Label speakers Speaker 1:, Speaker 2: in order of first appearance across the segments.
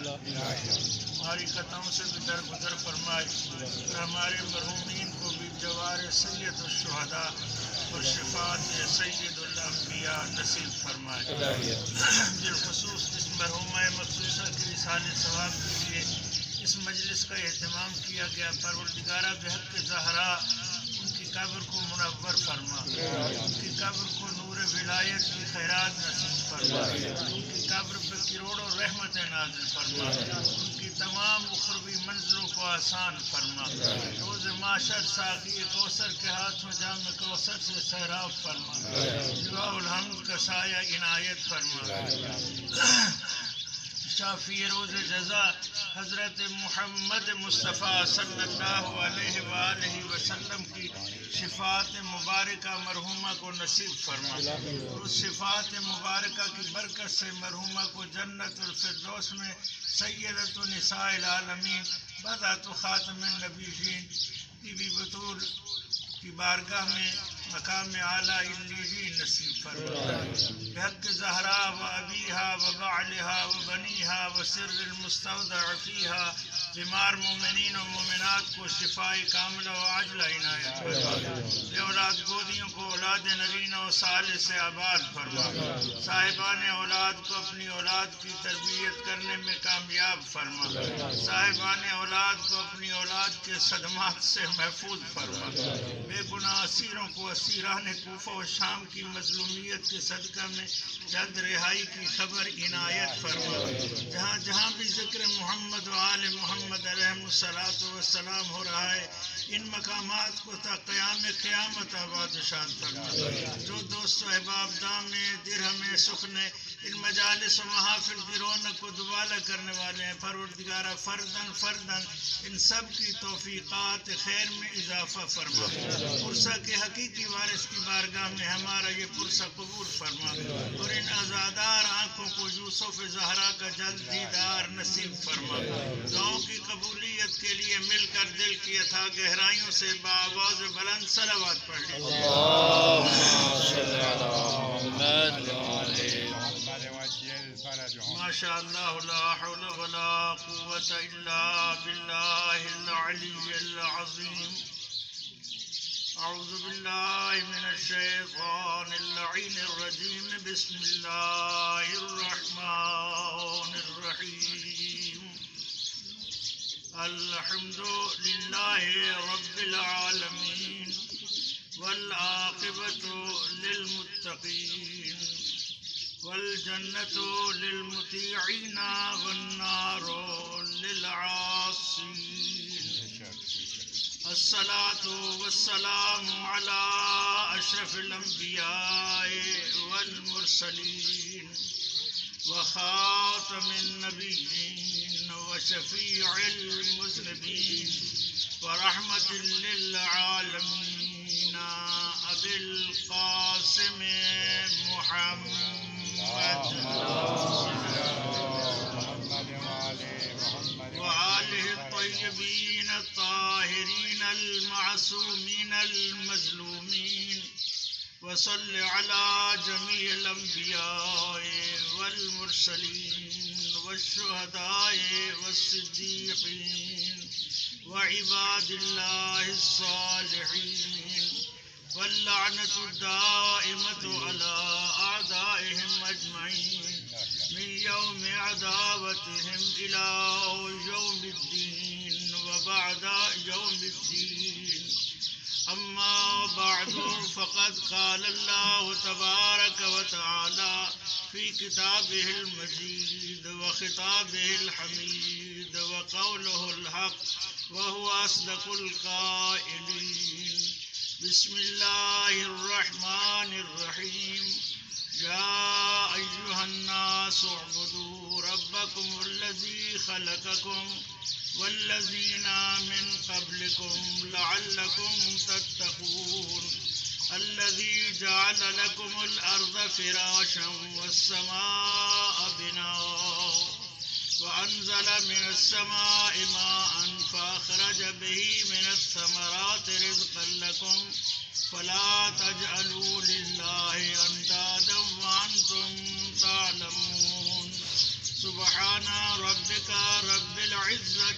Speaker 1: ہماری خطاؤں سے بھی درگزر فرمائے اور ہمارے مرحومین کو بھی جوار سید الشہداء اور شفاعت سید الانبیاء نصیب فرمائے. بالخصوص اس مرحومہ مخصوصہ کے اصحال ثواب کے لیے اس مجلس کا اہتمام کیا گیا. پروردگارہ بحق زہرا ان کی قبر کو منور فرما، ان کی قبر کو نور ولایت کی خیرات نصیب فرما، ان کی قبر پر کروڑوں رحمت نازل فرما، ان کی تمام اخروی منزلوں کو آسان فرما. روز معاشر ساقی کوثر کے ہاتھوں جام کوثر سے سیراب فرما، لواء الحمد کا سایہ عنایت فرما. شافی روز جزا حضرت محمد مصطفیٰ صلی اللہ علیہ وآلہ وسلم کی شفاعت مبارکہ مرحومہ کو نصیب فرما. اس شفاعت مبارکہ کی برکت سے مرحومہ کو جنت الفردوس میں سیدۃ نساء العالمین بذات خاتم النبیین بی بی بطول کی بارگاہ میں مقام اعلیٰ علیین نصیب فرما. بحق زہرا و ابیہا و بعلہا و بنیہا و سر المستودع فیہا بیمار مومنین و مومنات کو شفاء کاملہ و عاجلہ عنایت فرما. بے اولاد گودیوں کو اولاد نرینہ و صالح سے آباد فرما. صاحبان اولاد کو اپنی اولاد کی تربیت کرنے میں کامیاب فرما. صاحبان اولاد کو اپنی اولاد کے صدمات سے محفوظ فرما. بے گناہ اسیروں کو اسیران کوفہ و شام کی مظلومیت کے صدقہ میں جلد رہائی کی خبر عنایت فرما. جہاں جہاں بھی ذکر محمد و آل محمد علیہ السلام ہو رہا ہے ان مقامات کو تا قیام قیامت آباد شاد فرما. جو دوست و احباب دام درہم سخن ان مجالس و محافل کی رونق کو دوبالا کرنے والے ہیں پروردگارہ فردن فردن ان سب کی توفیقات خیر میں اضافہ فرما. پرسہ کے حقیقی وارث کی بارگاہ میں ہمارا یہ پرسہ قبول فرما اور ان ازادار آنکھوں کو یوسف زہرا کا جلد دیدار نصیب فرما. دعاؤں کی قبولیت کے لیے مل کر دل کی اتھا گہرائیوں سے بآواز بلند صلوات پڑھ لیں. ماشاء اللہ لا حول ولا قوة الا باللہ العلی العظیم. اعوذ باللہ من الشیطان اللعین الرجیم. بسم اللہ الرحمن الرحیم. الحمد للہ رب العالمین والعاقبۃ للمتقین والجنة للمطیعین والنار للعاصین. الصلاة والسلام على أشرف الأنبياء والمرسلين وخاتم النبيين وشفيع المذنبين ورحمة للعالمين أبي القاسم محمد وآله الطيبين الطاهرين المعصومين المظلومين. وصل على جميع الأنبياء والمرسلين والشهداء والصديقين وعباد الله الصالحين واللعنة الدائمة على أعدائهم أجمعين من يوم عداوتهم إلى يوم الدين وبعد يوم الدين. أما بعد فقد قال الله تبارك وتعالى في كتابه المجيد وخطابه الحميد وقوله الحق وهو أصدق القائلين. بسم الله الرحمن الرحيم. يا أيها الناس اعبدوا ربكم الذي خلقكم والذين من قبلكم لعلكم تتقون. الذي جعل لكم الأرض فراشا والسماء بناء وأنزل من السماء ماء فأخرج به من الثمرات رزقا لكم فلا تجعلوا لله أندادا وأنتم تعلمون. سبحان ربك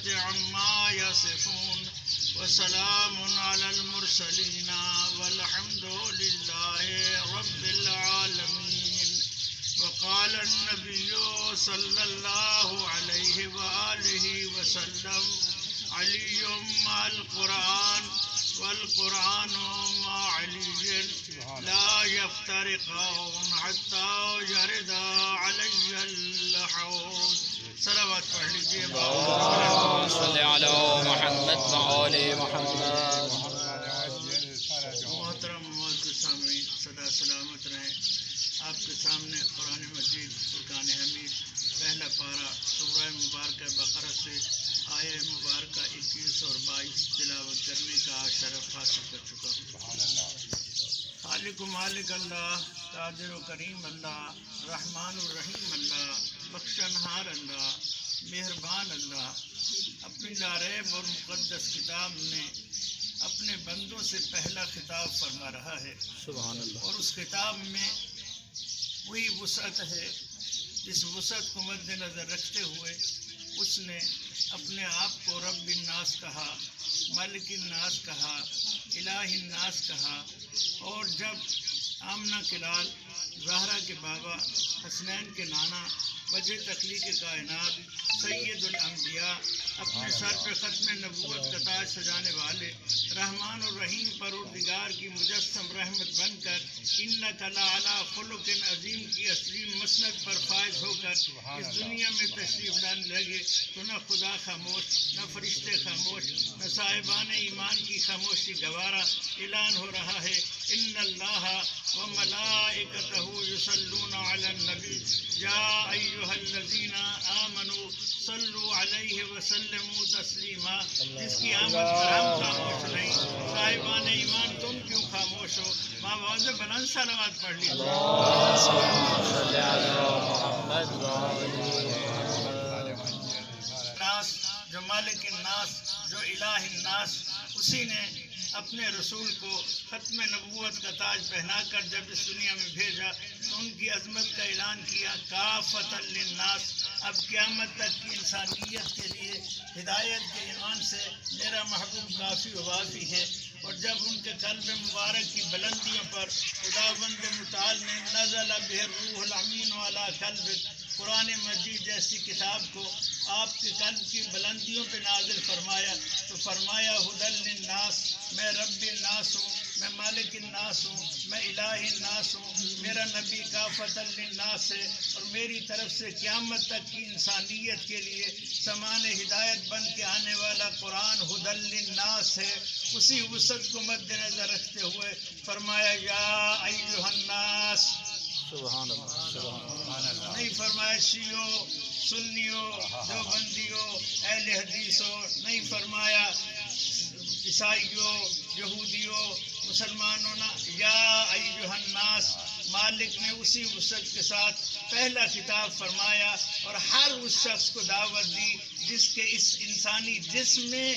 Speaker 1: العزة عما يصفون وسلام على المرسلين والحمد لله رب العالمين. وقال النبي صلى الله عليه وآله وسلم علي مع القرآن والقرآن مع علي لا يفترقون حتى يرد علي الحوض. صلوات پڑھ لیجیے.
Speaker 2: اللهم صل على محمد وآل محمد.
Speaker 1: محترم معزز سامعین، سدا سلامت رہیں. آپ کے سامنے قرآن مجید فرقان حمید پہلا پارہ سورہ مبارکہ بقرہ سے آیہ مبارکہ 21 اور 22 تلاوت کرنے کا شرف حاصل کر چکا ہوں. خالق و مالک اللہ، قادر و کریم اللہ، رحمان و رحیم اللہ، بخشنہار اللہ، مہربان اللہ، اپنی لاریب اور مقدس کتاب میں اپنے بندوں سے پہلا خطاب فرما رہا ہے.
Speaker 2: سبحان اللہ.
Speaker 1: اور اس خطاب میں وہی وسعت ہے جس وسعت کو مد نظر رکھتے ہوئے اس نے اپنے آپ کو رب الناس کہا، ملک الناس کہا، الہ الناس کہا. اور جب آمنہ کے لال، زہرا کے بابا، حسنین کے نانا، وجہ تخلیق کائنات، سید الانبیاء، اپنے سر پہ ختم نبوت کا تاج سجانے والے، رحمان الرحیم پروردگار کی مجسم رحمت بن کر انک لعلی خلق عظیم کی عظیم مسند پر فائز ہو کر اس دنیا میں تشریف لانے لگے تو نہ خدا خاموش، نہ فرشتے خاموش، نہ صاحبان ایمان کی خاموشی گوارا. اعلان ہو رہا ہے ان اللہ وملائکتہ یصلون علی النبی یا ایھا الذین آمنوا صلوا علیہ وسلموا تسلیما. جس کی آمد پر ہم خاموش نہیں، صاحبان ایمان تم کیوں خاموش ہو؟ ماں باز بلند صلوات پڑھ لیجیے. ناس جو مالک الناس، جو الہ الناس، اسی نے اپنے رسول کو ختم نبوت کا تاج پہنا کر جب اس دنیا میں بھیجا تو ان کی عظمت کا اعلان کیا کافۃ للناس. اب قیامت تک کی انسانیت کے لیے ہدایت کے ایمان سے میرا محبوب کافی و وافی ہے. اور جب ان کے قلب مبارک کی بلندیوں پر خداوند متعال نے نزل بہ الروح الامین علی قلبک، قرآن مجید جیسی کتاب کو آپ کے قلب کی بلندیوں پہ نازل فرمایا تو فرمایا ھدی للناس، میں رب الناس ہوں، میں مالک الناس ہوں، میں الہ الناس ہوں. میرا نبی کافۃ للناس ہے اور میری طرف سے قیامت تک کی انسانیت کے لیے سامان ہدایت بن کے آنے والا قرآن ھدی للناس ہے. اسی وسعت کو مد نظر رکھتے ہوئے فرمایا یا ایھا الناس.
Speaker 2: سبحان اللہ. سبحان اللہ.
Speaker 1: نہیں فرمایا شیعو، سنیو، دیوبندیو، اہل حدیثو، نہیں فرمایا عیسائیوں، یہودیوں، مسلمانوں نہ، یا ایھا الناس. مالک نے اسی وسعت کے ساتھ پہلا خطاب فرمایا اور ہر اس شخص کو دعوت دی جس کے اس انسانی جسم میں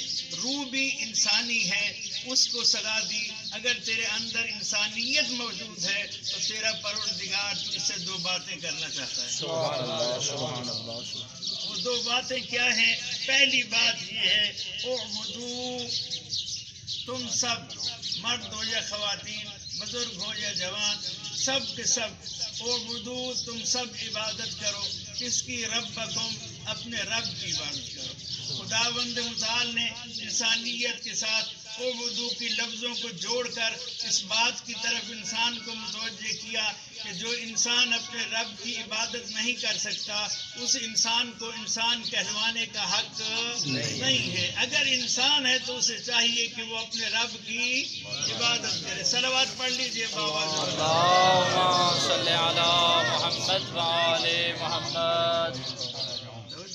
Speaker 1: روح بھی انسانی ہے، اس کو صدا دی اگر تیرے اندر انسانیت موجود ہے تو تیرا پروردگار تجھ سے دو باتیں کرنا چاہتا ہے.
Speaker 2: سبحان اللہ. سبحان اللہ.
Speaker 1: وہ دو باتیں کیا ہیں؟ پہلی بات یہ ہے اعبدو، تم سب مرد ہو یا خواتین، بزرگ ہو یا جوان، سب کے سب اعبدو، تم سب عبادت کرو. کس کی؟ ربکم، اپنے رب کی عبادت کرو. خداوند متعال نے انسانیت کے ساتھ اعبدو کی لفظوں کو جوڑ کر اس بات کی طرف انسان کو متوجہ کیا کہ جو انسان اپنے رب کی عبادت نہیں کر سکتا اس انسان کو انسان کہلوانے کا حق نہیں ہے. اگر انسان ہے تو اسے چاہیے کہ وہ اپنے رب کی عبادت کرے. صلوات پڑھ لیجئے بابا.
Speaker 2: اللہم صلی علی محمد وآل محمد.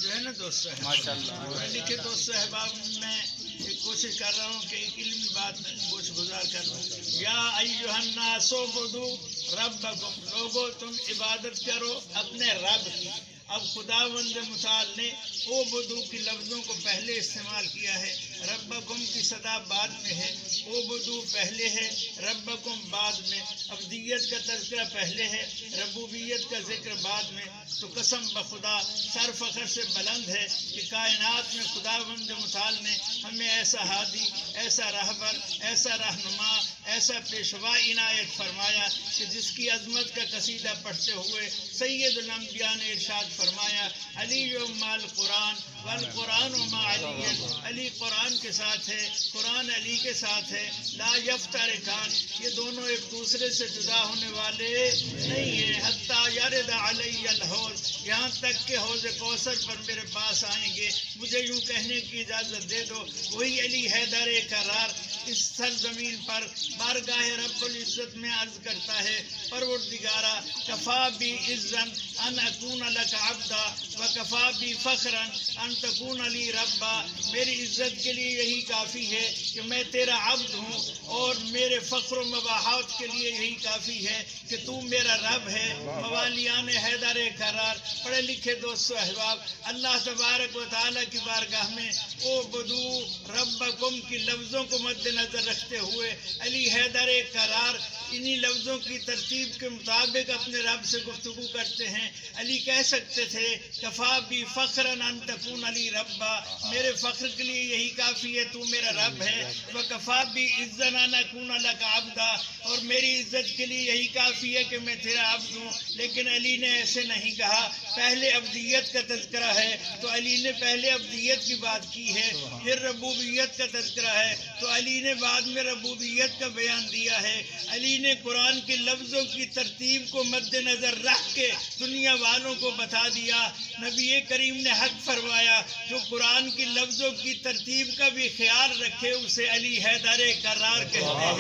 Speaker 1: جو ہے نا دوست صاحب،
Speaker 2: ماشاءاللہ.
Speaker 1: پڑھے لکھے دوست احباب میں ایک کوشش کر رہا ہوں کہ ایک علمی بات گوش گزار کر لوں. یا ایھا الناس اعبدوا ربکم، لوگو تم عبادت کرو اپنے رب کی. اب خداوند متعال نے او بدو کی لفظوں کو پہلے استعمال کیا ہے، ربکم کی صدا بعد میں ہے، او بدو پہلے ہے، ربکم بعد میں، ابدیت کا تذکرہ پہلے ہے، ربوبیت کا ذکر بعد میں۔ تو قسم بخدا سر فخر سے بلند ہے کہ کائنات میں خداوند متعال نے ہمیں ایسا ہادی، ایسا رہبر، ایسا رہنما، ایسا پیشوا عنایت فرمایا کہ جس کی عظمت کا قصیدہ پڑھتے ہوئے سید الانبیاء نے ارشاد فرمایا، علی مال قرآن والقرآن ما علی، علی قرآن کے ساتھ ہے، قرآن علی کے ساتھ ہے، لا یفترقان، یہ دونوں ایک دوسرے سے جدا ہونے والے نہیں ہیں، حتیٰ یرد علی الحوض، یہاں تک کہ حوض کوثر پر میرے پاس آئیں گے، مجھے یوں کہنے کی اجازت دے دو، وہی علی حیدر قرار اس سرزمین پر بارگاہ رب العزت میں عرض کرتا ہے، پروردگارا کفا بی عزن ان اکون لک عبدا و کفا بی فخرا ان تکون لی ربا، میری عزت کے لیے یہی کافی ہے کہ میں تیرا عبد ہوں، اور میرے فخر و مباحات کے لیے یہی کافی ہے کہ تو میرا رب ہے۔ موالیان حیدر قرار، پڑھے لکھے دوستو احباب، اللہ تبارک و تعالیٰ کی بارگاہ میں او بدو ربکم کی لفظوں کو مد نظر رکھتے ہوئے علی حیدر قرار انہی لفظوں کی ترتیب کے مطابق اپنے رب سے گفتگو کرتے ہیں۔ علی کہہ سکتے تھے کفا بی فخرا ان تکون علی ربا، میرے فخر کے لیے یہی کافی ہے تو میرا رب ہے، وکفا بی عزن ان اکون لک عبدا، اور میری عزت کے لیے یہی کافی ہے کہ میں تیرا عبد ہوں۔ لیکن علی نے ایسے نہیں کہا، پہلے ابدیت کا تذکرہ ہے تو علی نے پہلے ابدیت کی بات کی ہے، پھر ربوبیت کا تذکرہ ہے تو علی نے بعد میں ربوبیت کا بیان دیا ہے۔ علی نے قرآن کے لفظوں کی ترتیب کو مد نظر رکھ کے دنیا والوں کو بتا دیا۔ نبی کریم نے حق فرمایا، جو قرآن کے لفظوں کی ترتیب کا بھی خیال رکھے اسے علی حیدر قرار کہتے ہیں۔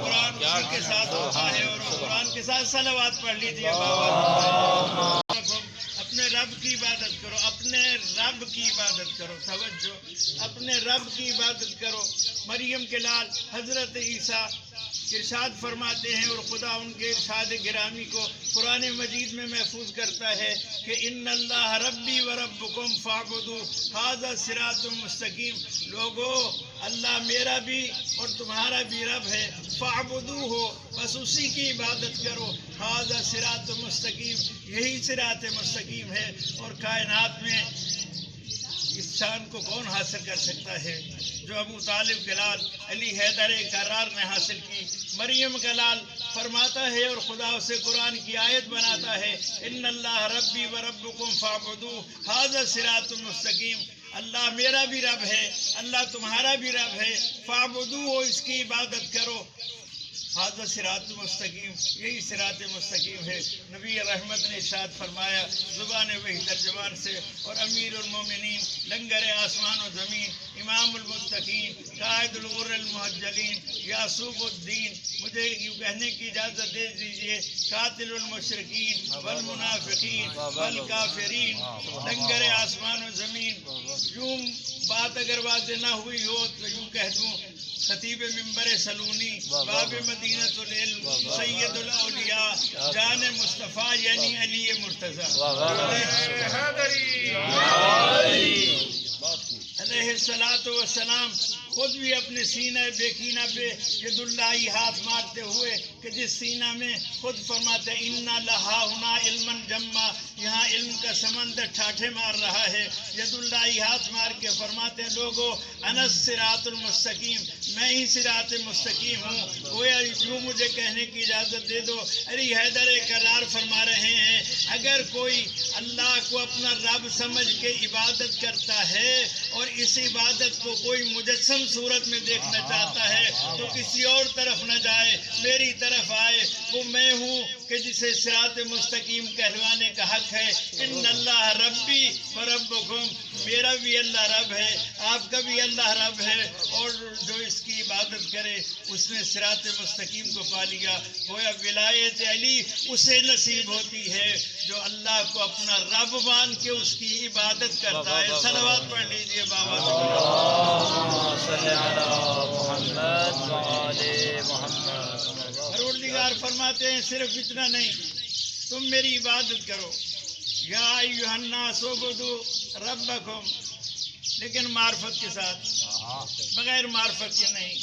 Speaker 1: قرآن اسی کے ساتھ ہوتا ہے، اور قرآن کے ساتھ صلوات پڑھ لیجیے بابا۔ اپنے رب کی عبادت کرو، اپنے رب کی عبادت کرو، توجہ، اپنے رب کی عبادت کرو۔ مریم کے لال حضرت عیسیٰ ارشاد فرماتے ہیں، اور خدا ان کے ارشاد گرامی کو قرآن مجید میں محفوظ کرتا ہے کہ ان اللہ ربی و ربکم فاعبدو ھذا صراط مستقیم، لوگو اللہ میرا بھی اور تمہارا بھی رب ہے، فاعبدو ہو، بس اسی کی عبادت کرو، ھذا صراط مستقیم، یہی صراط مستقیم ہے۔ اور کائنات میں اس شان کو کون حاصل کر سکتا ہے جو ابو طالب کے لال علی حیدر قرار نے حاصل کی؟ مریم کا لال فرماتا ہے اور خدا اسے قرآن کی آیت بناتا ہے، ان اللہ ربی و ربکم فاعبدو ھذا صراط مستقیم، اللہ میرا بھی رب ہے، اللہ تمہارا بھی رب ہے، فاعبدو، اس کی عبادت کرو، ھذا صراط مستقیم، یہی صراط مستقیم ہے۔ نبی رحمت نے ارشاد فرمایا زبان وحی ترجمان سے، اور امیر المومنین، لنگر آسمان و زمین، امام المتقین، قائد الغر المحجلین، یعصوب الدین، مجھے یوں کہنے کی اجازت دے دیجیے، قاتل المشرکین والمنافقین والکافرین، لنگر آسمان و زمین۔ یوں بات اگر واضح نہ ہوئی ہو تو یوں کہہ دوں، خطیب منبر سلونی، باب مدینۃ العلم، سید الاولیاء، جان مصطفیٰ یعنی علی مرتضیٰ علیہ الصلاۃ والسلام خود بھی اپنے سینہ بیکینہ پہ ید اللہ ہاتھ مارتے ہوئے کہ جس سینہ میں خود فرماتے انا لہا ہنا علما جما، یہاں علم کا سمندر ٹھاٹھے مار رہا ہے، ید اللہ ہاتھ مار کے فرماتے ہیں لوگو انا الصراط المستقیم، میں ہی صراط مستقیم ہوں۔ گویا یوں مجھے کہنے کی اجازت دے دو، علی حیدر قرار فرما رہے ہیں اگر کوئی اللہ کو اپنا رب سمجھ کے عبادت کرتا ہے اور اس عبادت کو کوئی مجسم صورت میں دیکھنا چاہتا ہے تو کسی اور طرف نہ جائے، میری طرف آئے، وہ میں ہوں کہ جسے صراط مستقیم کہلوانے کا حق ہے۔ ان اللہ ربی و ربکم، میرا بھی اللہ رب ہے، آپ کا بھی اللہ رب ہے، اور جو اس کی عبادت کرے اس نے صراط مستقیم کو پا لیا۔ گویا ولایت علی اسے نصیب ہوتی ہے جو اللہ کو اپنا رب مان کے اس کی عبادت کرتا ہے۔ صلوات پڑھ لیجیے بابا۔ پروردگار فرماتے ہیں صرف اتنا نہیں، تم میری عبادت کرو، یا ایھا الناس اعبدوا ربکم، لیکن معرفت کے ساتھ، بغیر معرفت کے نہیں۔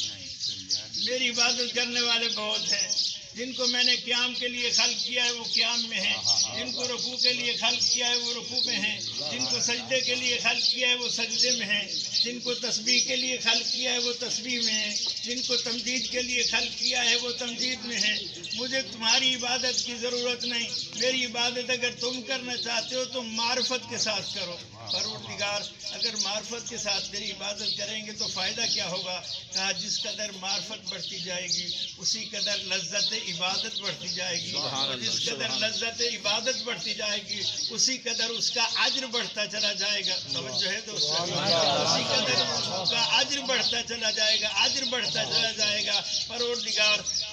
Speaker 1: میری عبادت کرنے والے بہت ہیں، جن کو میں نے قیام کے لیے خلق کیا ہے وہ قیام میں ہیں، جن کو رکوع کے لیے خلق کیا ہے وہ رکوع میں ہیں، جن کو سجدے کے لیے خلق کیا ہے وہ سجدے میں ہیں، جن کو تسبیح کے لیے خلق کیا ہے وہ تسبیح میں ہیں، جن کو تمجید کے لیے خلق کیا ہے وہ تمجید میں ہیں۔ مجھے تمہاری عبادت کی ضرورت نہیں، میری عبادت اگر تم کرنا چاہتے ہو تو معرفت کے ساتھ کرو۔ پروردگار اگر معرفت کے ساتھ تیری عبادت کریں گے تو فائدہ کیا ہوگا؟ کہا جس قدر معرفت بڑھتی جائے گی اسی قدر لذت عبادت بڑھتی جائے گی، اور جس قدر لذت عبادت بڑھتی جائے گی اسی قدر اس کا اجر بڑھتا چلا جائے گا۔ توجہ ہے دوستو، اسی قدر اس کا اجر بڑھتا چلا جائے گا، اجر بڑھتا چلا جائے گا۔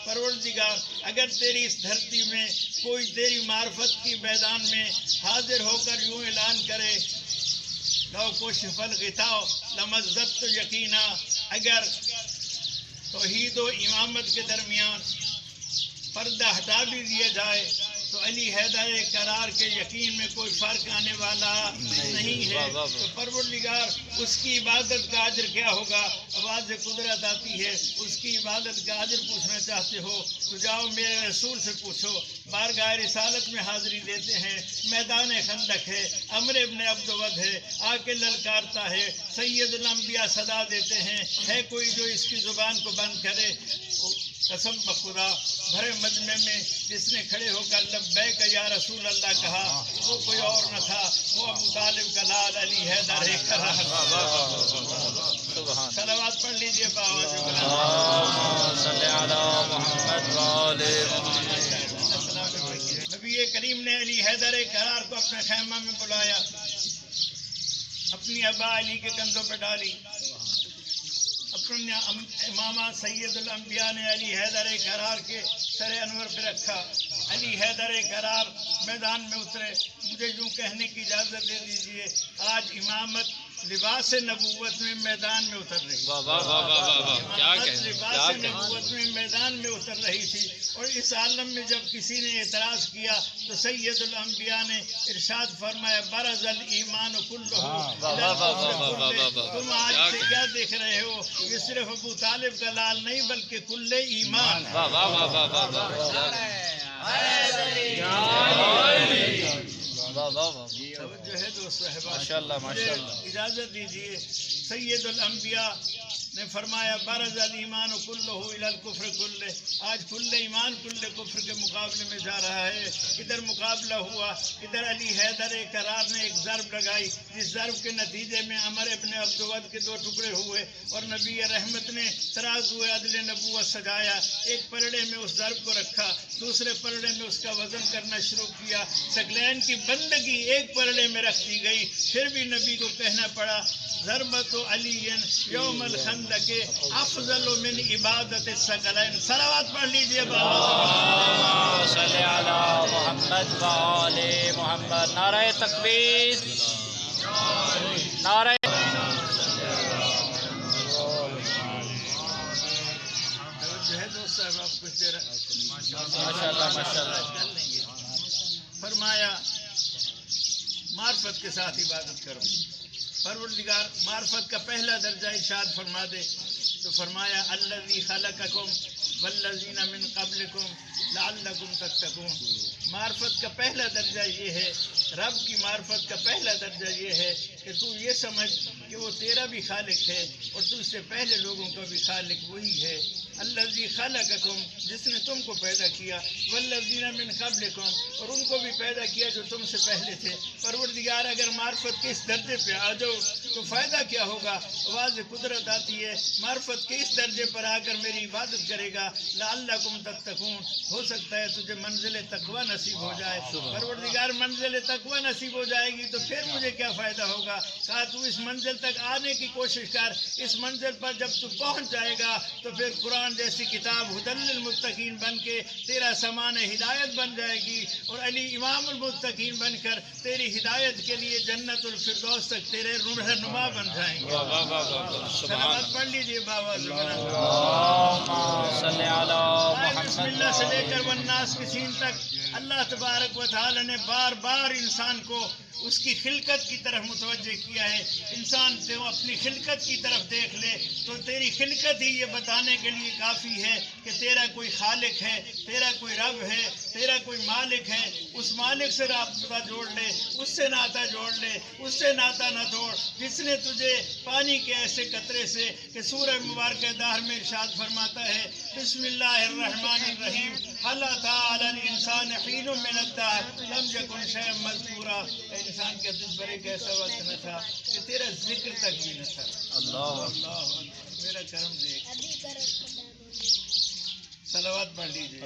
Speaker 1: پروردگار اگر تیری اس دھرتی میں کوئی تیری معرفت کی میدان میں حاضر ہو کر یوں اعلان کرے لو کشف الغطاء لمزدت یقینا، اگر توحید و امامت کے درمیان پردہ ہٹا بھی دیا جائے تو علی حیدر قرار کے یقین میں کوئی فرق آنے والا نہیں ہے۔ تو پروردگار اس کی عبادت کا اجر کیا ہوگا؟ آواز قدرت آتی ہے، اس کی عبادت کا اجر پوچھنا چاہتے ہو تو جاؤ میرے رسول سے پوچھو۔ بارگاہ رسالت میں حاضری دیتے ہیں، میدان خندق ہے، عمر ابن عبد ود ہے، آ کے للکارتا ہے، سید الانبیاء صدا دیتے ہیں، ہے کوئی جو اس کی زبان کو بند کرے؟ قسم بخدا بھرے مجمع میں جس نے کھڑے ہو کر لبیک یا رسول اللہ کہا وہ کوئی اور نہ تھا، وہ ابو طالب کا لال علی حیدر قرار۔ صلوات پڑھ لیجئے باواز بلند۔
Speaker 2: صلی علی محمد وآل محمد۔
Speaker 1: نبی کریم نے علی حیدر قرار کو اپنے خیمہ میں بلایا، اپنی ابا علی کے کندھوں پہ ڈالی، اپنے امامہ سید الانبیاء نے علی حیدر قرار کے سر انور پہ رکھا۔ علی حیدر قرار میدان میں اترے۔ مجھے یوں کہنے کی اجازت دے دیجئے آج امامت لباس نبوت میں میدان میں اتر رہی ہے، لباس نبوت میں میدان میں اتر رہی تھی، اور اس عالم میں جب کسی نے اعتراض کیا تو سید الانبیاء نے ارشاد فرمایا برز الایمان کلہ، تم آج سے کیا دیکھ رہے ہو؟ یہ صرف ابو طالب کا لال نہیں بلکہ کل ایمان۔ توجہ ہے دوست صاحبہ، اجازت دیجیے۔ سید الانبیاء نے فرمایا برز الایمان کلہ الی الکفر کلہ، آج کل ایمان کل کفر کے مقابلے میں جا رہا ہے۔ ادھر مقابلہ ہوا، ادھر علی حیدر قرار نے ایک ضرب لگائی، جس ضرب کے نتیجے میں عمر ابن عبد ود کے 2 ٹکڑے ہوئے، اور نبی رحمت نے ترازو عدل نبوت سجایا، ایک پلڑے میں اس ضرب کو رکھا، دوسرے پلڑے میں اس کا وزن کرنا شروع کیا، ثقلین کی بندگی ایک پلڑے میں رکھ دی گئی، پھر بھی نبی کو کہنا پڑا ضربت علی یوم الخندق افضل من عبادت الثقلین۔ صلوات پڑھ لیجئے بابا
Speaker 2: صلی علی محمد وآل محمد۔ نعرہ تکبیر، نعرہ
Speaker 1: جو ہے دوست صاحب آپ کچھ دیر
Speaker 2: ماشاءاللہ ماشاءاللہ
Speaker 1: کر لیں گے۔ فرمایا معرفت کے ساتھ عبادت کرو۔ پروردگار معرفت کا پہلا درجہ ارشاد فرما دے تو فرمایا الذی خلقکم والذین من قبلکم لعلکم تتقون۔ معرفت کا پہلا درجہ یہ ہے، رب کی معرفت کا پہلا درجہ یہ ہے کہ تو یہ سمجھ کہ وہ تیرا بھی خالق ہے اور تو اس سے پہلے لوگوں کا بھی خالق وہی ہے۔ الذی خلقکم، جس نے تم کو پیدا کیا، والذین من قبلکم، اور ان کو بھی پیدا کیا جو تم سے پہلے تھے۔ پروردگار اگر معرفت کے اس درجے پہ آ جاؤ تو فائدہ کیا ہوگا؟ آواز قدرت آتی ہے معرفت کے اس درجے پر آ کر میری عبادت کرے گا لعلکم تتقون، ہو سکتا ہے تجھے منزل تقوی نصیب ہو جائے۔ پروردگار منزل تقوی نصیب ہو جائے گی تو پھر مجھے کیا فائدہ ہوگا؟ کہا تو اس منزل تک آنے کی کوشش کر، اس منزل پر جب تو پہنچ جائے گا تو پھر قرآن جیسی کتاب ہدی للمتقین بن کے تیرا سامان ہدایت بن جائے گی، اور علی امام المتقین بن کر تیری ہدایت کے لیے جنت الفردوس تک تیرے رہنما بن جائیں گے۔ صلوات پڑھ لیجئے بابا
Speaker 2: صلی علی
Speaker 1: بسم اللہ سے لے کر والناس کی سین تک اللہ تبارک و تعالی نے بار بار انسان کو اس کی خلقت کی طرف متوجہ کیا ہے. انسان تو اپنی خلقت کی طرف دیکھ لے تو تیری خلقت ہی یہ بتانے کے لیے کافی ہے کہ تیرا کوئی خالق ہے، تیرا کوئی رب ہے، تیرا کوئی مالک ہے. اس مالک سے رابطہ جوڑ لے، اس سے ناطہ جوڑ لے، اس سے ناطہ نہ توڑ جس نے تجھے پانی کے ایسے قطرے سے کہ سورہ مبارکہ دہر میں ارشاد فرماتا ہے بسم اللہ الرحمن الرحیم هل اتى على الانسان حين من الدهر لم يكن شيئا مذكورا. انسان کے تجھ پر ایک ایسا وقت نہ تھا کہ تیرا ذکر تک بھی نہ تھا.
Speaker 2: اللہ
Speaker 1: اللہ میرا کرم دیکھ. صلوات پڑھ لیجیے.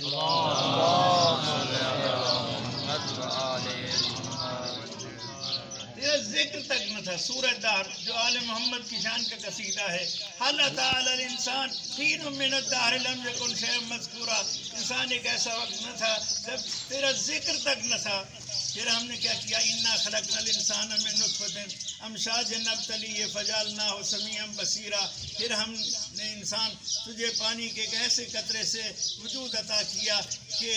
Speaker 1: تیرا ذکر تک نہ تھا. سورہ دہر جو آل محمد کی شان کا قصیدہ ہے. حل اتى على الانسان حين من الدهر لم يكن شيئا مذكورا. انسان ایک ایسا وقت نہ تھا جب تیرا ذکر تک نہ تھا. پھر ہم نے کیا کیا انا خلقنا الانسان من نطفة امشاج نبتلیہ فجعلناہ سمیعا بصیرا. پھر ہم نے انسان تجھے پانی کے ایک ایسے قطرے سے وجود عطا کیا کہ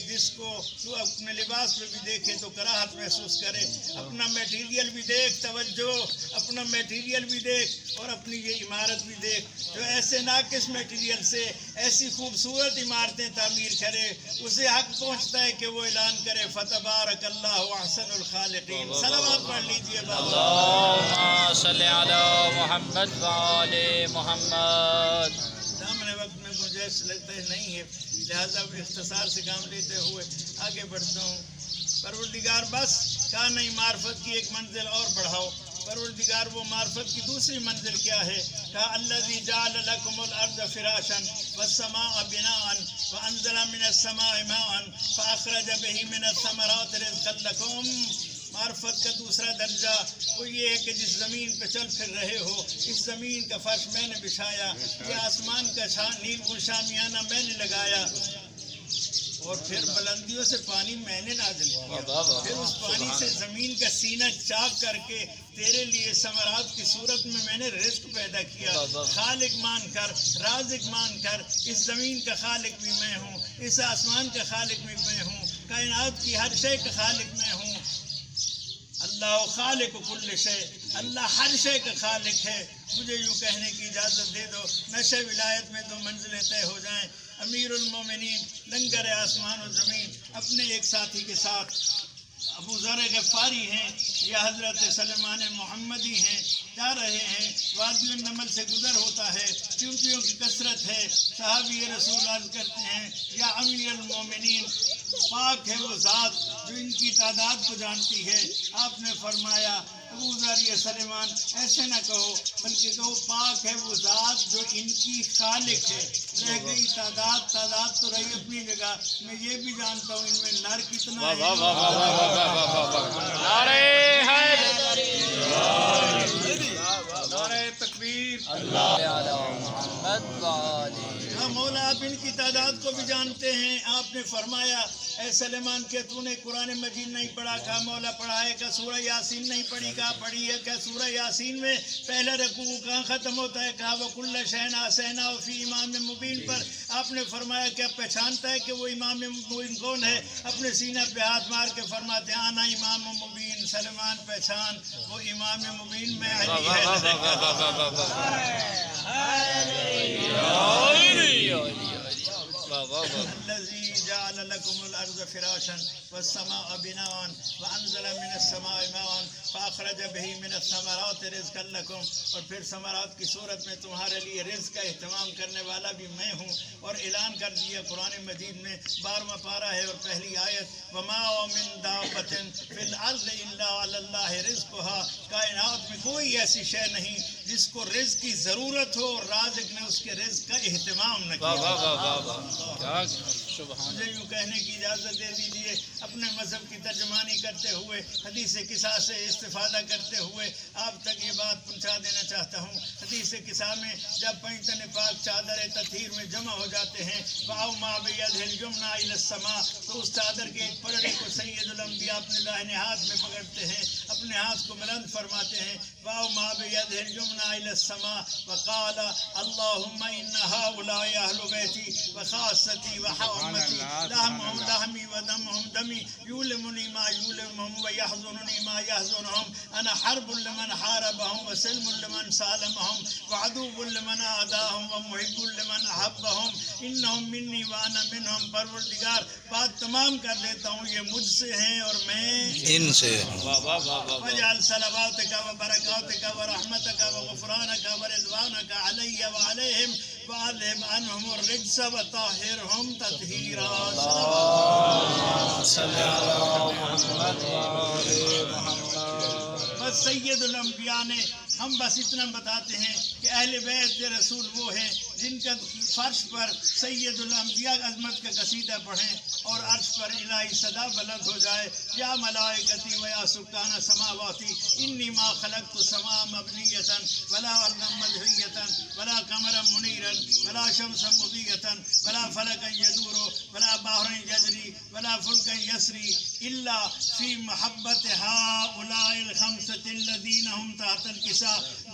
Speaker 1: جس کو تو اپنے لباس پہ بھی دیکھے تو کراہت محسوس کرے. اپنا میٹیریل بھی دیکھ، توجہ، اپنا میٹیریل بھی دیکھ اور اپنی یہ عمارت بھی دیکھ جو ایسے ناقص میٹیریل سے ایسی خوبصورت عمارتیں تعمیر کرے. اسے حق پہنچتا ہے کہ وہ اعلان کرے فتبارک اللہ احسن الخالقین. صلوات پڑھ لیجیے.
Speaker 2: اللہم صلی علی محمد وآل محمد.
Speaker 1: سامنے وقت میں مجھے لگتا ہے نہیں ہے، لہذا اختصار سے کام لیتے ہوئے آگے بڑھتا ہوں. پروردگار بس کہا نہیں، معرفت کی ایک منزل اور بڑھاؤ. پروردگار وہ معرفت کی دوسری منزل کیا ہے؟ کہا الذی جعل لکم الارض فراشا والسماء بناء وانزل من السماء ماء فاخرج به من الثمرات رزقا لکم. معرفت کا دوسرا درجہ وہ یہ ہے کہ جس زمین پہ چل پھر رہے ہو، اس زمین کا فرش میں نے بچھایا، یہ آسمان کا نیل شامیانہ میں نے لگایا، اور پھر بلندیوں سے پانی میں نے نازل کیا. پھر اس پانی سے زمین کا سینہ چاک کر کے تیرے لیے ثمرات کی صورت میں نے رزق پیدا کیا. خالق مان کر، رازق مان کر. اس زمین کا خالق بھی میں ہوں، اس آسمان کا خالق بھی میں ہوں، کائنات کی ہر شے کا خالق میں ہوں. اللہ خالق کل شے، اللہ ہر شے کا خالق ہے. مجھے یوں کہنے کی اجازت دے دو، نشے ولایت میں دو منزلیں طے ہو جائیں. امیر المومنین لنگر آسمان و زمین اپنے ایک ساتھی کے ساتھ ابو ذر غفاری ہیں یا حضرت سلمان محمدی ہیں، جا رہے ہیں. وادی النمل سے گزر ہوتا ہے، چونٹیوں کی کثرت ہے. صحابی رسول عرض کرتے ہیں یا امیر المومنین، پاک ہے وہ ذات جو ان کی تعداد کو جانتی ہے. آپ نے فرمایا ابو ذر یا سلیمان ایسے نہ کہو، بلکہ کہو پاک ہے وہ ذات جو ان کی خالق ہے. رہ گئی تعداد تو رہی اپنی جگہ. میں یہ بھی جانتا ہوں ان میں نر کتنا ہے.
Speaker 2: نعرہ حیدری،
Speaker 1: نعرہ تکبیر.
Speaker 2: محمد وآل.
Speaker 1: ہاں مولا آپ ان کی تعداد کو بھی جانتے ہیں. آپ نے فرمایا اے سلیمان کہ تو نے قرآن مجید نہیں پڑھا؟ کہا مولا پڑھا ہے. کہ سورہ یاسین نہیں پڑھی؟ کہا پڑھی ہے. کہ سورہ یاسین میں پہلا رکوع کہاں ختم ہوتا ہے؟ کہا وَكُلَّ شَيْءٍ أَحْصَيْنَاهُ فِي إِمَامٍ مُبِينٍ پر. آپ نے فرمایا کیا پہچانتا ہے کہ وہ امام مبین کون ہے؟ اپنے سینہ پہ ہاتھ مار کے فرماتے ہیں آنا امام مبین. سلیمان پہچان، وہ امام مبین میں علی ہے. الذي جعل لكم الارض فراشا والسماء بناء وانزل من السماء ماء فاخرج به من الثمرات رزقا لكم. اور پھر ثمرات کی صورت میں تمہارے لیے رزق کا اہتمام کرنے والا بھی میں ہوں. اور اعلان کر دیا قرآن مجید میں 12واں پارہ ہے اور پہلی آیت وما من دابۃ فی الارض الا علی اللہ رزقها. کائنات میں کوئی ایسی شے نہیں جس کو رزق کی ضرورت ہو اور رازق نے اس کے رزق کا اہتمام نہ کیا. مجھے یوں کہنے کی اجازت دے دیجیے اپنے مذہب کی ترجمانی کرتے ہوئے، حدیث قصہ سے استفادہ کرتے ہوئے آپ تک یہ بات پہنچا دینا چاہتا ہوں. حدیث قصہ میں جب پنجتن پاک چادر تطہیر میں جمع ہو جاتے ہیں واؤ ما بیدہ الیمنی الی السماء، تو اس چادر کے ایک پلڑے کو سید الانبیاء اپنے داہنے ہاتھ میں پکڑتے ہیں، اپنے ہاتھ کو بلند فرماتے ہیں واؤ ما بیدہ الیمنی الی السماء وقال اللهم ان هؤلاء اهل بیتی وخاصتی وحرمتی أمتي لحمهم لحمي ودمهم دمي يؤلمني ما يؤلمهم ويحزنني ما يحزنهم أنا حرب لمن حاربهم وسلم لمن سالمهم وعدو لمن عاداهم ومحب لمن أحبهم إنهم مني وأنا منهم. پروردگار بات تمام کر دیتا ہوں، یہ مجھ سے ہیں اور میں
Speaker 3: ان سے.
Speaker 1: وجعل صلواتك وبركاتك ورحمتك وغفرانك ورضوانك علي وعليهم وأذهب عنهم الرجس وطهرهم تطهيرا. بس سید الانبیاء نے ہم بس اتنا بتاتے ہیں کہ اہل بیت رسول وہ ہیں جن کا فرش پر سید الانبیاء عظمت کا قصیدہ پڑھیں اور عرش پر الہی صدا بلند ہو جائے. یا ملائکتی و یا سکان سماواتی انی ما خلقت سما مبنیتا ولا ارضا مدحیتا ولا قمرا منیرا ولا شمسا مضیتا ولا فلکا یدور ولا بحر یجری ولا فلکا یسری الا فی محبت هؤلاء الخمسة الذین هم تحت الکساء.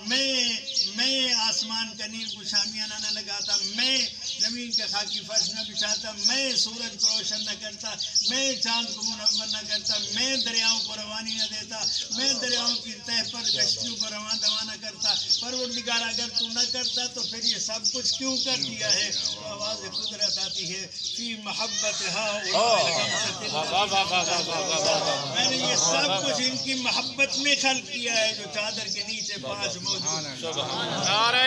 Speaker 1: میں آسمان کا نیل کو شامیانہ نہ لگاتا، میں زمین کا خاکی فرش نہ بچھاتا، میں سورج کو روشن نہ کرتا، میں چاند کو منور نہ کرتا، میں دریاؤں کو روانی نہ دیتا، میں دریاؤں کی تہ پر کشتیوں کو روانہ کرتا. پروردگار اگر تو نہ کرتا تو پھر یہ سب کچھ کیوں کر دیا ہے؟ تو آواز قدرت آتی ہے فی محبت میں نے یہ سب کچھ ان کی محبت میں خلق کیا ہے جو چادر کے نیچے پانچ موجود.
Speaker 2: نعرہ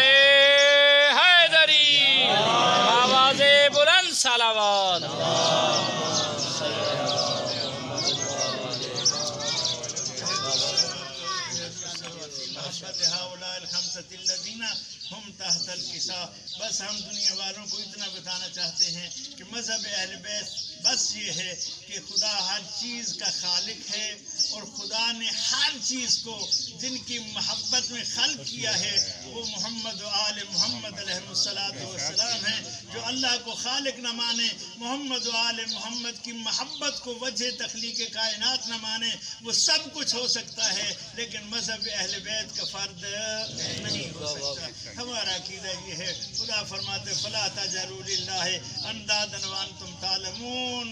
Speaker 2: حیدری، آواز بلند صلوات.
Speaker 1: محبت هؤلاء الخمسة الذین ہم تحت الکساء. بس ہم دنیا والوں کو اتنا بتانا چاہتے ہیں کہ مذہب اہل بیت بس یہ ہے کہ خدا ہر چیز کا خالق ہے اور خدا نے ہر چیز کو جن کی محبت میں خلق کیا ہے وہ محمد و آل محمد علیہ السلام ہیں. جو اللہ کو خالق نہ مانے، محمد و آل محمد کی محبت کو وجہ تخلیق کائنات نہ مانے، وہ سب کچھ ہو سکتا ہے لیکن مذہب اہل بیت کا فرد نہیں ہو سکتا. ہمارا عقیدہ یہ ہے، خدا فرماتے فلا تجعلوا للہ اندادا وانتم تعلمون.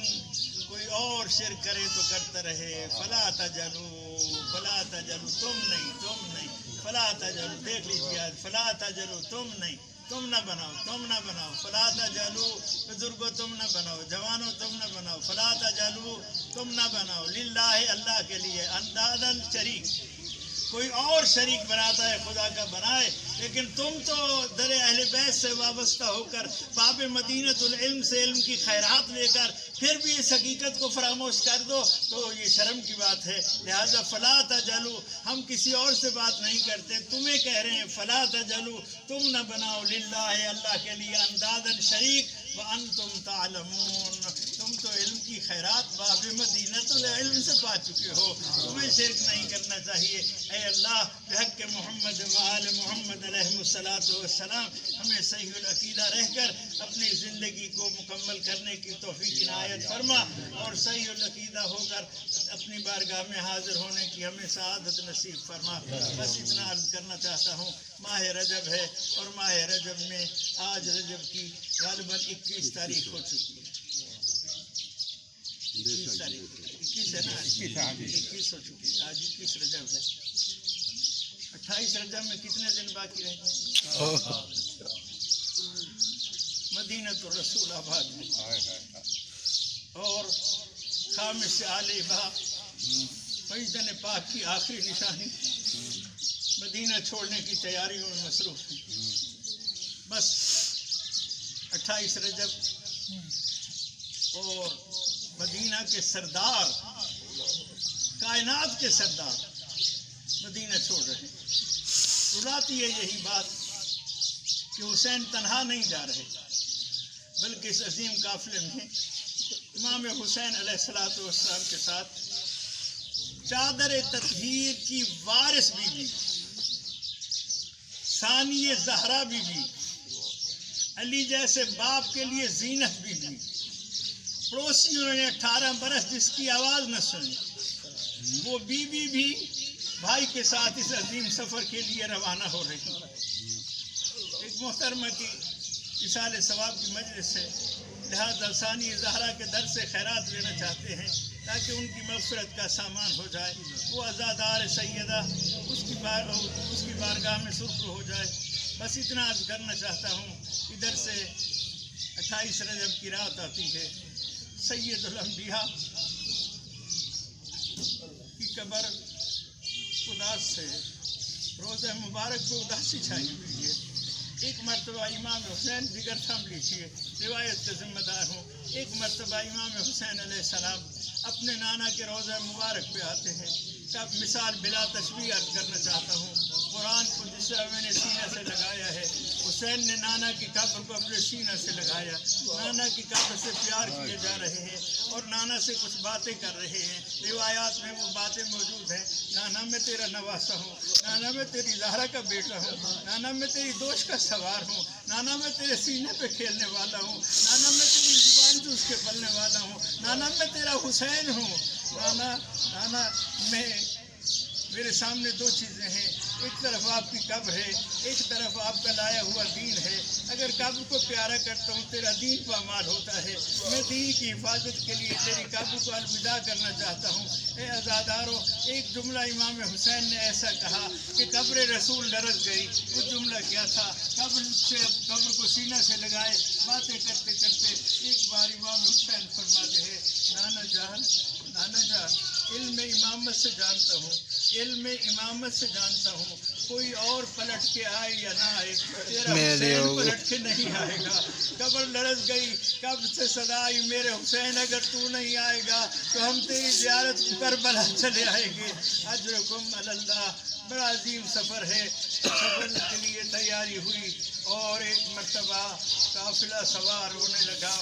Speaker 1: کوئی اور شرک کرے تو کرتا رہے. فلا تجعلوا تم نہیں فلا تجعلوا. دیکھ لیجیے فلا تجعلوا تم نہ بناؤ. فلا تجعلوا بزرگوں تم نہ بناؤ، جوانوں تم نہ بناؤ. فلا تجعلوا تم نہ بناؤ للہ اللہ کے لیے اندادن شریک. کوئی اور شریک بناتا ہے خدا کا بنائے، لیکن تم تو در اہل بیت سے وابستہ ہو کر باب مدینۃ العلم سے علم کی خیرات لے کر پھر بھی اس حقیقت کو فراموش کر دو تو یہ شرم کی بات ہے. لہذا فلا تجعلوا، ہم کسی اور سے بات نہیں کرتے، تمہیں کہہ رہے ہیں فلا تجعلوا تم نہ بناؤ للہ اللہ کے لیے اندادن شریک وانتم تعلمون. تم تو علم کی خیرات باب مدینۃ العلم سے پا چکے ہو، تمہیں شرک نہیں کرنا چاہیے. اے اللہ بحق محمد وآل محمد علیہ السلام ہمیں صحیح العقیدہ رہ کر اپنی زندگی کو مکمل کرنے کی توفیق عنایت فرما اور صحیح العقیدہ ہو کر اپنی بارگاہ میں حاضر ہونے کی ہمیں سعادت نصیب فرما. بس اتنا عرض کرنا چاہتا ہوں. ماہ رجب ہے اور ماہ رجب میں آج رجب کی غالباً 21 تاریخ ہو چکی ہے. 21 تاریخ 21 ہے نا، 21 ہو چکی ہے. آج 21 رجب ہے. 28 رجب میں کتنے دن باقی رہ گئے؟ مدینۃ الرسول آباد میں اور خامس علی با فیضن پاک کی آخری نشانی مدینہ چھوڑنے کی تیاریوں میں مصروف ہیں. بس 28 رجب اور مدینہ کے سردار، کائنات کے سردار مدینہ چھوڑ رہے ہیں. رلاتی ہے یہی بات کہ حسین تنہا نہیں جا رہے بلکہ اس عظیم قافلے میں امام حسین علیہ السلام کے ساتھ چادر تطہیر کی وارث بیوی ثانی زہرا بیوی، علی جیسے باپ کے لیے زینت بیوی، پڑوسیوں نے 18 برس جس کی آواز نہ سنی، وہ بیوی بھی بھائی کے ساتھ اس عظیم سفر کے لیے روانہ ہو رہی. ایک محترمہ کی اصال ثواب کی مجلس ہے، لہٰذا ثانی زہرا کے در سے خیرات لینا چاہتے ہیں تاکہ ان کی مغفرت کا سامان ہو جائے، وہ عزادار سیدہ اس کی بارگاہ میں سرخر ہو جائے۔ بس اتنا عرض کرنا چاہتا ہوں۔ ادھر سے 28 رجب کی رات آتی ہے، سید الانبیاء کی قبر اداس سے، روزہ مبارک پہ اداسی چھائی ہوئی ہے۔ ایک مرتبہ امام حسین دیگر تھام لیجیے، روایت کے ذمہ دار ہوں۔ ایک مرتبہ امام حسین علیہ السلام اپنے نانا کے روزہ مبارک پہ آتے ہیں۔ تب مثال بلا تشبیہ عرض کرنا چاہتا ہوں۔ قرآن کو جس طرح میں نے سینہ سے لگایا ہے، حسین نے نانا کی قبر کو اپنے سینہ سے لگایا۔ نانا کی قبر سے پیار کیے جا رہے ہیں اور نانا سے کچھ باتیں کر رہے ہیں۔ روایات میں وہ باتیں موجود ہیں، نانا میں تیرا نواسا ہوں، نانا میں تیری زہرا کا بیٹا ہوں، نانا میں تیری دوست کا سوار ہوں، نانا میں تیرے سینے پہ کھیلنے والا ہوں، نانا میں تیری زبان چوس کے پلنے والا ہوں، نانا میں تیرا حسین ہوں۔ نانا میں میرے سامنے دو چیزیں ہیں، ایک طرف آپ کی قبر ہے، ایک طرف آپ کا لایا ہوا دین ہے۔ اگر قبر کو پیارا کرتا ہوں تیرا دین پامال ہوتا ہے۔ میں دین کی حفاظت کے لیے تیری قبر کو الوداع کرنا چاہتا ہوں۔ اے عزادارو، ایک جملہ امام حسین نے ایسا کہا کہ قبر رسول لرز گئی۔ وہ جملہ کیا تھا؟ قبر کو سینہ سے لگائے باتیں کرتے کرتے ایک بار امام حسین فرماتے ہیں، نانا جان علم امامت سے جانتا ہوں، علم امامت سے جانتا ہوں، کوئی اور پلٹ کے آئے یا نہ آئے، تیرا حسین پلٹ کے نہیں آئے گا۔ قبر لرز گئی، قبر سے صدا آئی، میرے حسین اگر تو نہیں آئے گا تو ہم تیری زیارت کربلا چلے آئیں گے۔ اجرکم علی اللہ۔ بڑا عظیم سفر ہے، سفر کے لیے تیاری ہوئی اور ایک مرتبہ قافلہ سوار ہونے لگا۔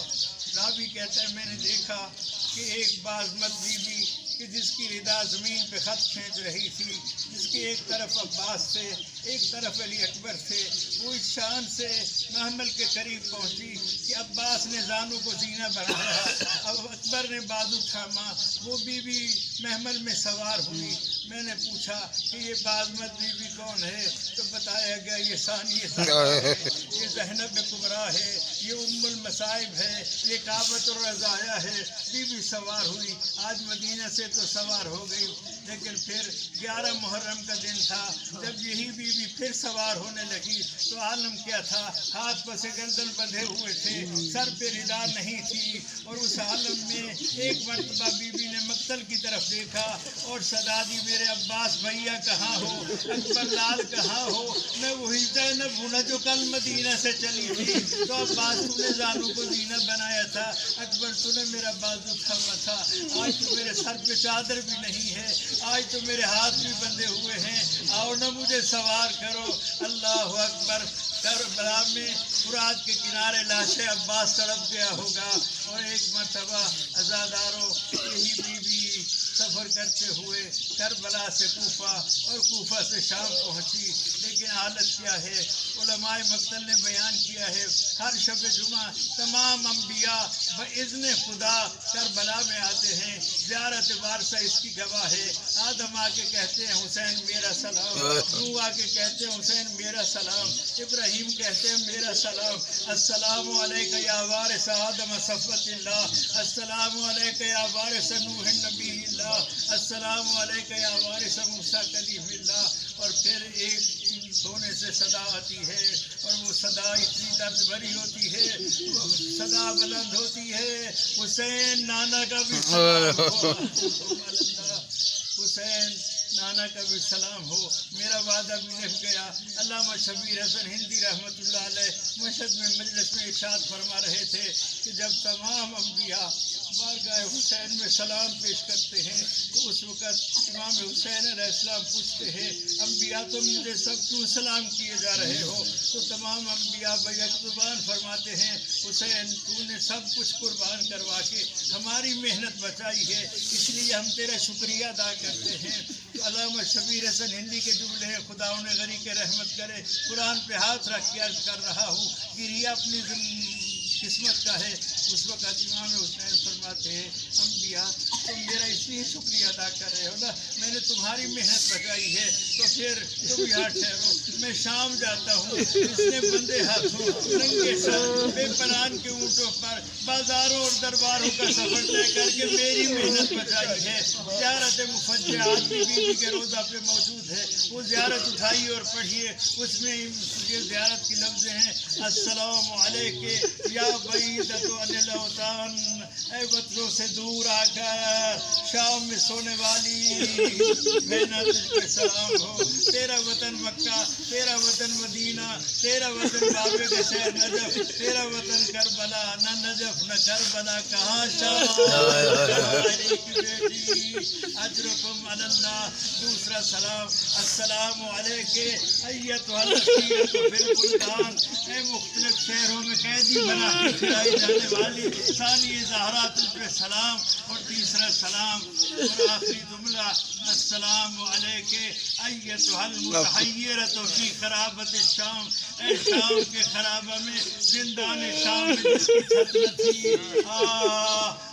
Speaker 1: راوی کہتا ہے میں نے دیکھا کہ ایک بازمت بی بی کہ جس کی ردا زمین پہ خط کھینچ رہی تھی، جس کے ایک طرف عباس تھے ایک طرف علی اکبر تھے، وہ اس شان سے محمل کے قریب پہنچی کہ عباس نے زانوں کو زینہ بنایا، اب اکبر نے بازو تھاما، وہ بی بی محمل میں سوار ہوئی۔ میں نے پوچھا کہ یہ بازمت بی بی کون ہے؟ تو بتایا گیا یہ ثانیہ ہے، یہ زینب کبریٰ ہے، یہ ام المصائب ہے، یہ کعبۃ الرضایا ہے۔ بی بی سوار ہوئی، آج مدینہ سے تو سوار ہو گئی، لیکن پھر 11 محرم کا دن تھا، جب یہی بی بی پھر سوار ہونے لگی تو عالم کیا تھا؟ ہاتھ پہ سے گردن بندھے ہوئے تھے، سر پہ ردا نہیں تھی، اور اس عالم میں ایک مرتبہ بی بی نے مقتل کی طرف دیکھا اور صدا دی، میرے عباس بھیا کہاں ہو، اکبر لال کہاں ہو؟ میں وہی زینب ہوں نا جو کل مدینہ سے چلی تھی۔ تو عباس تو نے زانوں کو زینہ بنایا تھا، اکبر تو نے میرا بازو تھاما تھا، آج تو میرے سر پہ چادر بھی نہیں ہے، آج تو میرے ہاتھ بھی بندھے ہوئے ہیں، آؤ نہ مجھے سوار کرو۔ اللہ اکبر۔ کربلا میں فرات کے کنارے لاش عباس تڑپ گیا ہوگا، اور ایک مرتبہ عزادارو یہی بی بی سفر کرتے ہوئے کربلا سے کوفہ اور کوفہ سے شام پہنچی، لیکن حالت کیا ہے؟ علماء مقتل نے بیان کیا ہے ہر شب جمعہ تمام انبیاء باذن خدا کربلا میں آتے ہیں، زیارت وارثہ اس کی گواہ ہے۔ آدم آ کے کہتے ہیں حسین میرا سلام، نوح آ کے کہتے ہیں حسین میرا سلام، ابراہیم کہتے ہیں میرا سلام، السلام علیک یا وارث آدم صفوت اللہ، السلام علیک یا وارث نوح نبی اللہ، السلام علیک یا وارث موسیٰ کلیم اللہ۔ اور پھر ایک سونے سے صدا آتی ہے، اور وہ صدا اتنی درد بھری ہوتی ہے، وہ صدا بلند ہوتی ہے، حسین نانا کا بھی سلام ہو، حسین نانا کا بھی سلام ہو۔ میرا وعدہ بھی نبھ گیا۔ علامہ شبیر حسن ہندی رحمۃ اللہ علیہ مشہد میں مجلس میں ارشاد فرما رہے تھے کہ جب تمام انبیاء بارگاہ حسین میں سلام پیش کرتے ہیں تو اس وقت امام حسین علیہ السلام پوچھتے ہیں انبیاء تم مجھے سب کیوں سلام کیے جا رہے ہو؟ تو تمام انبیاء بیک زبان فرماتے ہیں حسین تو نے سب کچھ قربان کروا کے ہماری محنت بچائی ہے، اس لیے ہم تیرا شکریہ ادا کرتے ہیں۔ تو علامہ شبیر حسن ہندی کے جملے ہیں، خدا انہیں غری کے رحمت کرے، قرآن پہ ہاتھ رکھ کے عرض کر رہا ہوں گریہ اپنی قسمت کا ہے۔ اس وقت امام حسین فرماتے ہیں انبیاء تم میرا اس لیے شکریہ ادا کر رہے ہو نا، میں نے تمہاری محنت بچائی ہے، تو پھر شیر تم یہاں ٹھہرو، میں شام جاتا ہوں۔ اس نے بندے ہاتھوں ننگے سر بے پناہ کے اونٹوں پر بازاروں اور درباروں کا سفر طے کر کے میری محنت بچائی ہے۔ زیارت مفجعات بی بی کے روضہ پہ موجود ہے، وہ زیارت اٹھائیے اور پڑھیے، اس میں یہ زیارت کی لفظ ہیں: السلام علیکم یا بعیدۃ عن الاوطان، اے وطنوں سے دور آ کر شام میں سونے والی بہنا، تجھ پہ سلام ہو۔ تیرا وطن مکہ، تیرا وطن مدینہ، تیرا وطن بابے کے شہر نجف، تیرا وطن کربلا، نہ نجف نہ کربلا، کہاں شام کی بیٹی، اجرکم علی اللہ۔ دوسرا سلام: السلام علیکم ایتھا الاسیرۃ فی البلدان، اے مختلف شہروں میں قیدی بنا کے کھلائی جانے والی ثانی زہرا، تجھ پہ سلام۔ اور تیسرا سلام اور آخری جملہ: السلام علیکم ایتھا المتحیرۃ فی خرابۃ الشام، اے شام کے خرابہ میں، زندان شام میں جس کی چھت نہ تھی،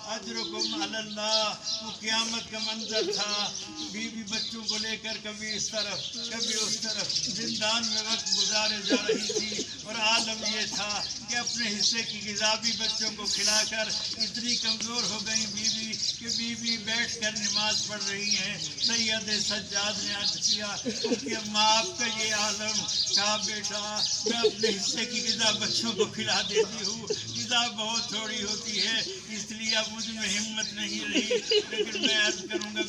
Speaker 1: اجرکم علی اللہ۔ وہ قیامت کا منظر تھا، بیوی بچوں کو لے کر کبھی اس طرف کبھی اس طرف زندان میں وقت گزارے جا رہی تھی، اور عالم یہ تھا کہ اپنے حصے کی غذا بھی بچوں کو کھلا کر اتنی کمزور ہو گئی بیوی کہ بیوی بیٹھ کر نماز پڑھ رہی ہیں۔ سید سجاد نے عرض کیا کہ ماں آپ کا یہ عالم، کہا بیٹا میں اپنے حصے کی غذا بچوں کو کھلا دیتی ہوں، غذا بہت تھوڑی ہوتی ہے اس لیے اب مجھ میں ہمت نہیں رہی، لیکن میں عرض کروں گا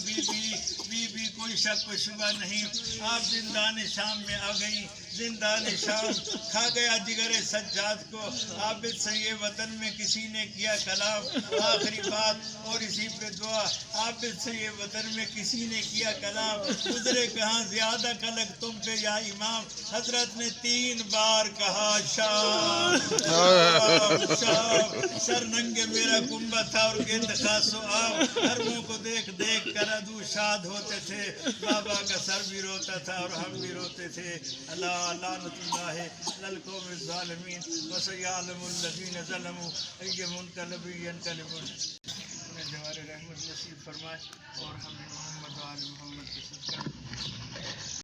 Speaker 1: بیوی کوئی شک و شبہ نہیں، آپ زندان شام میں آ گئی۔ زندان شام کھا گیا جگر سجاد کو، عابد سے یہ وطن میں کسی نے کیا کلام، آخری بات اور اسی پہ دعا، عابد سے یہ وطن میں کسی نے کیا کلام، گزرے کہاں زیادہ کلک تم پہ یا امام، حضرت نے 3 بار کہا شام شام، سر ننگے میرا کنبہ تھا اور گرد خاص و عام، حرموں کو دیکھ دیکھ کر ادو شاد ہوتے تھے، بابا کا سر بھی روتا تھا اور ہم بھی روتے تھے۔ اللہ لعنت اللہ علی القوم الظالمین وسیعلم الذین ظلموا ای منقلب ینقلبون۔ انہیں جوار رحمت نصیب فرمائے اور ہمیں محمد و آل محمد کے صدقہ